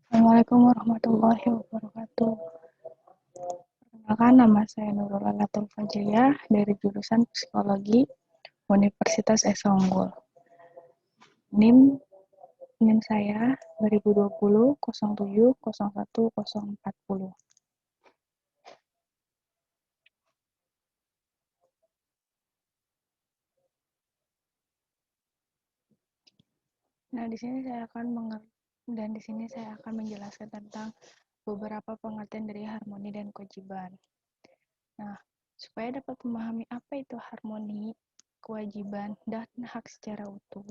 Assalamualaikum warahmatullahi wabarakatuh. Perkenalkan, nama saya Nurul Lalatul Fajriyah dari jurusan Psikologi Universitas Esa Unggul. NIM saya 2020 07 01 040. Nah, di sini saya akan menjelaskan tentang beberapa pengertian dari harmoni dan kewajiban. Nah, supaya dapat memahami apa itu harmoni, kewajiban, dan hak secara utuh,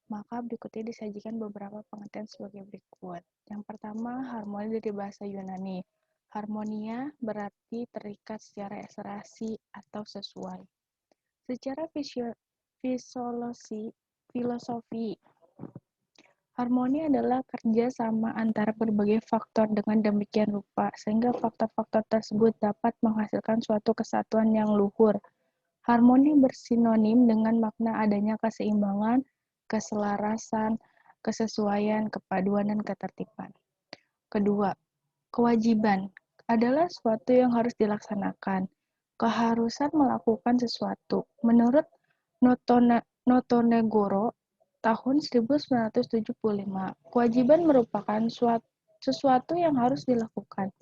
maka berikutnya disajikan beberapa pengertian sebagai berikut. Yang pertama, harmoni dari bahasa Yunani. Harmonia berarti terikat secara serasi atau sesuai. Secara filosofi, harmoni adalah kerja sama antara berbagai faktor dengan demikian rupa, sehingga faktor-faktor tersebut dapat menghasilkan suatu kesatuan yang luhur. Harmoni bersinonim dengan makna adanya keseimbangan, keselarasan, kesesuaian, kepaduan, dan ketertiban. Kedua, kewajiban adalah sesuatu yang harus dilaksanakan. Keharusan melakukan sesuatu. Menurut Notonegoro, tahun 1975, kewajiban merupakan sesuatu yang harus dilakukan.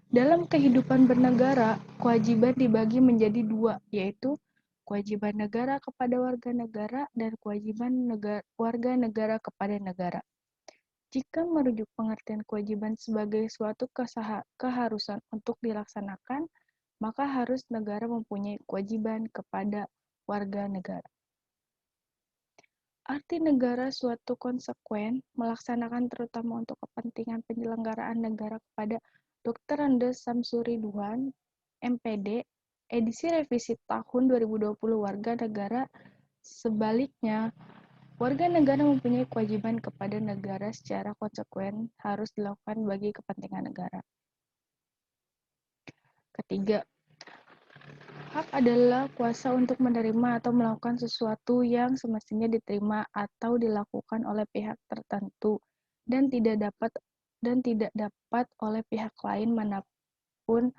Dalam kehidupan bernegara, kewajiban dibagi menjadi dua, yaitu kewajiban negara kepada warga negara dan kewajiban warga negara kepada negara. Jika merujuk pengertian kewajiban sebagai suatu keharusan untuk dilaksanakan, maka harus negara mempunyai kewajiban kepada warga negara. Arti negara suatu konsekuen melaksanakan terutama untuk kepentingan penyelenggaraan negara kepada Dr. Andes Samsuri Duan, MPD, edisi revisi tahun 2020 warga negara. Sebaliknya, warga negara mempunyai kewajiban kepada negara secara konsekuen harus dilakukan bagi kepentingan negara. Ketiga, hak adalah kuasa untuk menerima atau melakukan sesuatu yang semestinya diterima atau dilakukan oleh pihak tertentu dan tidak dapat oleh pihak lain manapun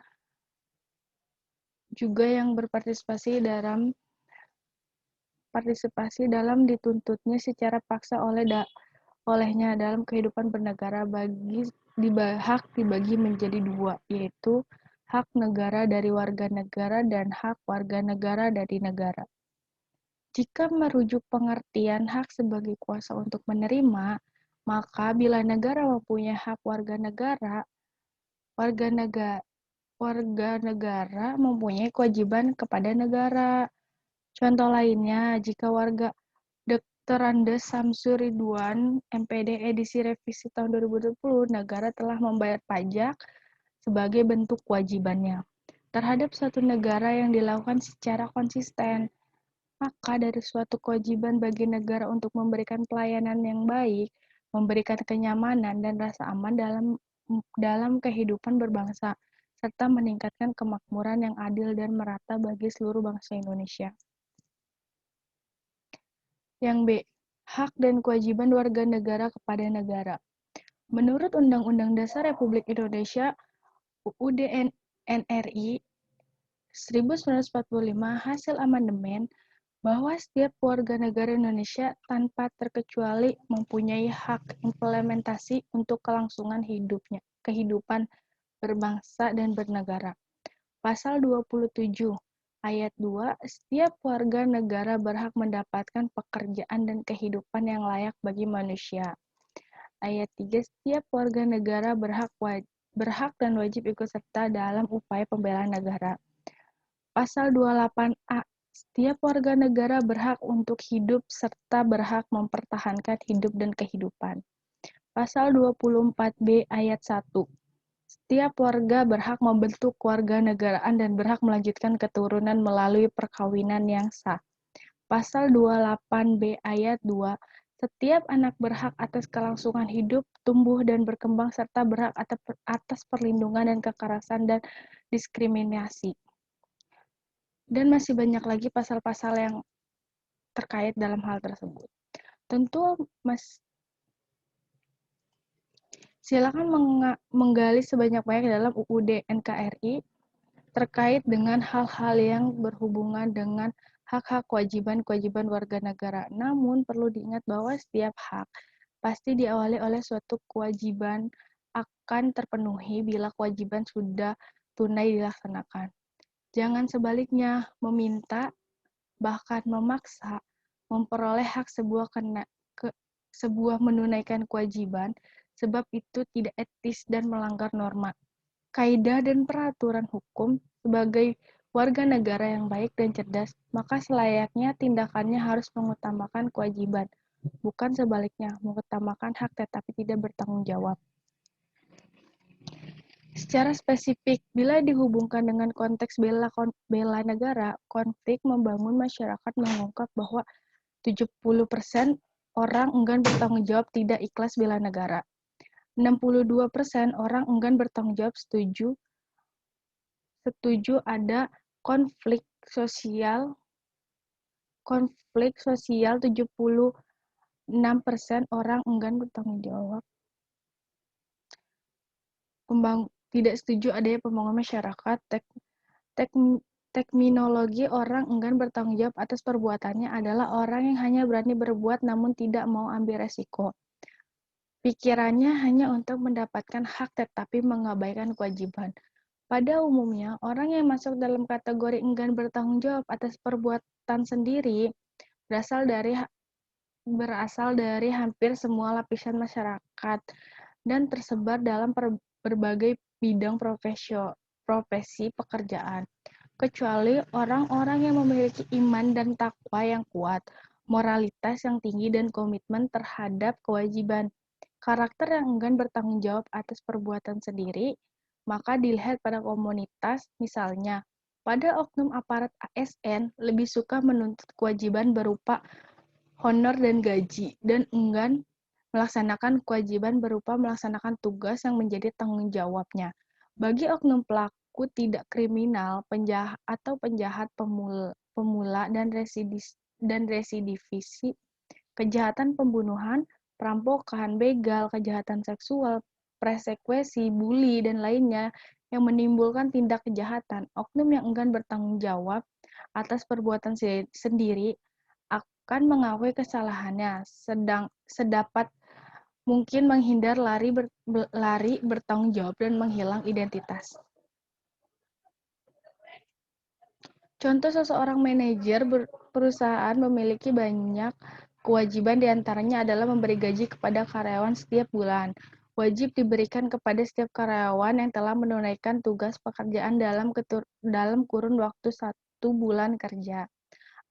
juga yang berpartisipasi dituntutnya secara paksa olehnya dalam kehidupan bernegara. Hak dibagi menjadi dua, yaitu hak negara dari warga negara dan hak warga negara dari negara. Jika merujuk pengertian hak sebagai kuasa untuk menerima, maka bila negara mempunyai hak warga negara mempunyai kewajiban kepada negara. Contoh lainnya, jika warga Dr. Andes Samsuri Duan, MPD edisi revisi tahun 2020, negara telah membayar pajak sebagai bentuk kewajibannya terhadap suatu negara yang dilakukan secara konsisten. Maka dari suatu kewajiban bagi negara untuk memberikan pelayanan yang baik, memberikan kenyamanan dan rasa aman dalam kehidupan berbangsa, serta meningkatkan kemakmuran yang adil dan merata bagi seluruh bangsa Indonesia. Yang B. Hak dan kewajiban warga negara kepada negara. Menurut Undang-Undang Dasar Republik Indonesia UUD NRI 1945 hasil amandemen, bahwa setiap warga negara Indonesia tanpa terkecuali mempunyai hak implementasi untuk kelangsungan kehidupan berbangsa dan bernegara. Pasal 27 Ayat 2, setiap warga negara berhak mendapatkan pekerjaan dan kehidupan yang layak bagi manusia. Ayat 3, setiap warga negara berhak dan wajib ikut serta dalam upaya pembelaan negara. Pasal 28A, setiap warga negara berhak untuk hidup serta berhak mempertahankan hidup dan kehidupan. Pasal 24B ayat 1, setiap warga berhak membentuk kewarganegaraan dan berhak melanjutkan keturunan melalui perkawinan yang sah. Pasal 28B ayat 2, setiap anak berhak atas kelangsungan hidup, tumbuh dan berkembang serta berhak atas perlindungan dan kekerasan dan diskriminasi. Dan masih banyak lagi pasal-pasal yang terkait dalam hal tersebut. Tentu silakan menggali sebanyak-banyak dalam UUD NKRI terkait dengan hal-hal yang berhubungan dengan hak-hak kewajiban warga negara. Namun perlu diingat bahwa setiap hak pasti diawali oleh suatu kewajiban akan terpenuhi bila kewajiban sudah tunai dilaksanakan. Jangan sebaliknya meminta, bahkan memaksa memperoleh hak sebuah menunaikan kewajiban, sebab itu tidak etis dan melanggar norma, kaidah dan peraturan hukum. Sebagai warga negara yang baik dan cerdas, maka selayaknya tindakannya harus mengutamakan kewajiban, bukan sebaliknya, mengutamakan hak tetapi tidak bertanggung jawab. Secara spesifik, bila dihubungkan dengan konteks bela negara, konflik membangun masyarakat mengungkap bahwa 70% orang enggan bertanggung jawab tidak ikhlas bela negara. 62% orang enggan bertanggung jawab setuju ada konflik sosial. 76% orang enggan bertanggung jawab. Tidak setuju adanya pembangunan masyarakat. Terminologi orang enggan bertanggung jawab atas perbuatannya adalah orang yang hanya berani berbuat namun tidak mau ambil resiko. Pikirannya hanya untuk mendapatkan hak tetapi mengabaikan kewajiban. Pada umumnya, orang yang masuk dalam kategori enggan bertanggung jawab atas perbuatan sendiri berasal dari hampir semua lapisan masyarakat dan tersebar dalam berbagai bidang profesi pekerjaan, kecuali orang-orang yang memiliki iman dan takwa yang kuat, moralitas yang tinggi dan komitmen terhadap kewajiban. Karakter yang enggan bertanggung jawab atas perbuatan sendiri maka dilihat pada komunitas, misalnya, pada oknum aparat ASN lebih suka menuntut kewajiban berupa honor dan gaji, dan enggan melaksanakan kewajiban berupa melaksanakan tugas yang menjadi tanggung jawabnya. Bagi oknum pelaku tidak kriminal, penjahat pemula dan residivis, kejahatan pembunuhan, perampokan, begal, kejahatan seksual, persekusi, bully, dan lainnya yang menimbulkan tindak kejahatan. Oknum yang enggan bertanggung jawab atas perbuatan sendiri akan mengakui kesalahannya, sedapat mungkin menghindar lari bertanggung jawab dan menghilang identitas. Contoh seseorang manajer perusahaan memiliki banyak kewajiban, diantaranya adalah memberi gaji kepada karyawan setiap bulan. Wajib diberikan kepada setiap karyawan yang telah menunaikan tugas pekerjaan dalam kurun waktu 1 bulan kerja.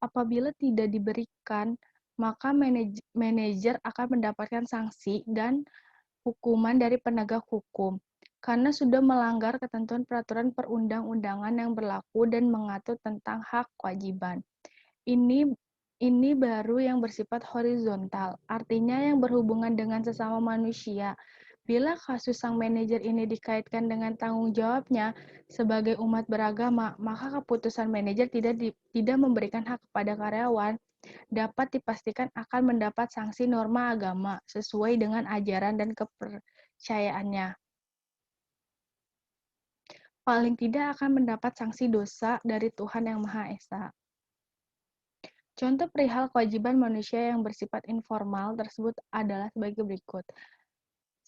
Apabila tidak diberikan, maka manajer akan mendapatkan sanksi dan hukuman dari penegak hukum karena sudah melanggar ketentuan peraturan perundang-undangan yang berlaku dan mengatur tentang hak kewajiban. Ini baru yang bersifat horizontal, artinya yang berhubungan dengan sesama manusia. Bila kasus sang manajer ini dikaitkan dengan tanggung jawabnya sebagai umat beragama, maka keputusan manajer tidak memberikan hak kepada karyawan dapat dipastikan akan mendapat sanksi norma agama sesuai dengan ajaran dan kepercayaannya. Paling tidak akan mendapat sanksi dosa dari Tuhan Yang Maha Esa. Contoh perihal kewajiban manusia yang bersifat informal tersebut adalah sebagai berikut.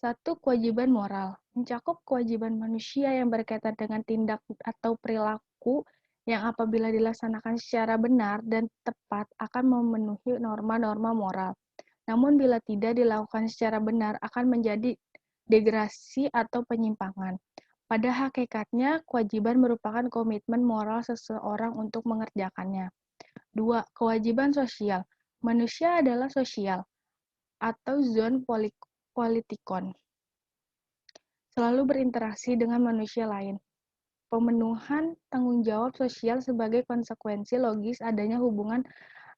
1. Kewajiban moral. Mencakup kewajiban manusia yang berkaitan dengan tindak atau perilaku yang apabila dilaksanakan secara benar dan tepat akan memenuhi norma-norma moral. Namun bila tidak dilakukan secara benar akan menjadi degradasi atau penyimpangan. Pada hakikatnya, kewajiban merupakan komitmen moral seseorang untuk mengerjakannya. 2. Kewajiban sosial. Manusia adalah sosial atau zoon politikon. Selalu berinteraksi dengan manusia lain. Pemenuhan tanggung jawab sosial sebagai konsekuensi logis adanya hubungan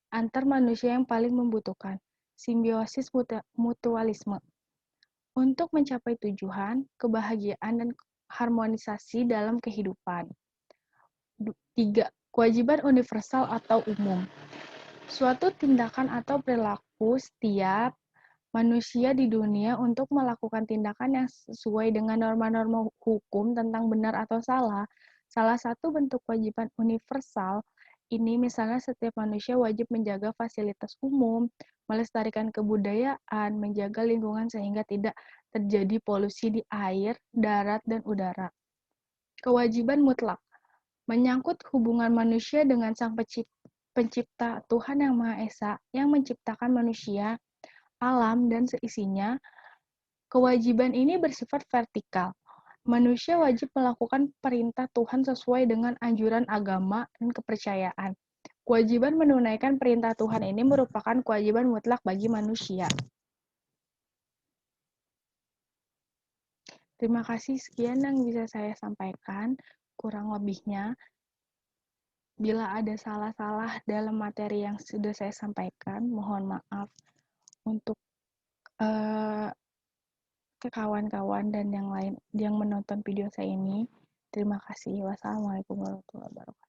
antar manusia yang paling membutuhkan. Simbiosis mutualisme. Untuk mencapai tujuan, kebahagiaan, dan harmonisasi dalam kehidupan. 3. Kewajiban universal atau umum. Suatu tindakan atau berlaku setiap manusia di dunia untuk melakukan tindakan yang sesuai dengan norma-norma hukum tentang benar atau salah. Salah satu bentuk kewajiban universal ini misalnya setiap manusia wajib menjaga fasilitas umum, melestarikan kebudayaan, menjaga lingkungan sehingga tidak terjadi polusi di air, darat, dan udara. Kewajiban mutlak menyangkut hubungan manusia dengan Sang Pencipta Tuhan Yang Maha Esa yang menciptakan manusia, alam, dan seisinya. Kewajiban ini bersifat vertikal. Manusia wajib melakukan perintah Tuhan sesuai dengan anjuran agama dan kepercayaan. Kewajiban menunaikan perintah Tuhan ini merupakan kewajiban mutlak bagi manusia. Terima kasih, sekian yang bisa saya sampaikan. Kurang lebihnya, bila ada salah-salah dalam materi yang sudah saya sampaikan, mohon maaf untuk ke kawan-kawan dan yang lain yang menonton video saya ini. Terima kasih. Wassalamualaikum warahmatullahi wabarakatuh.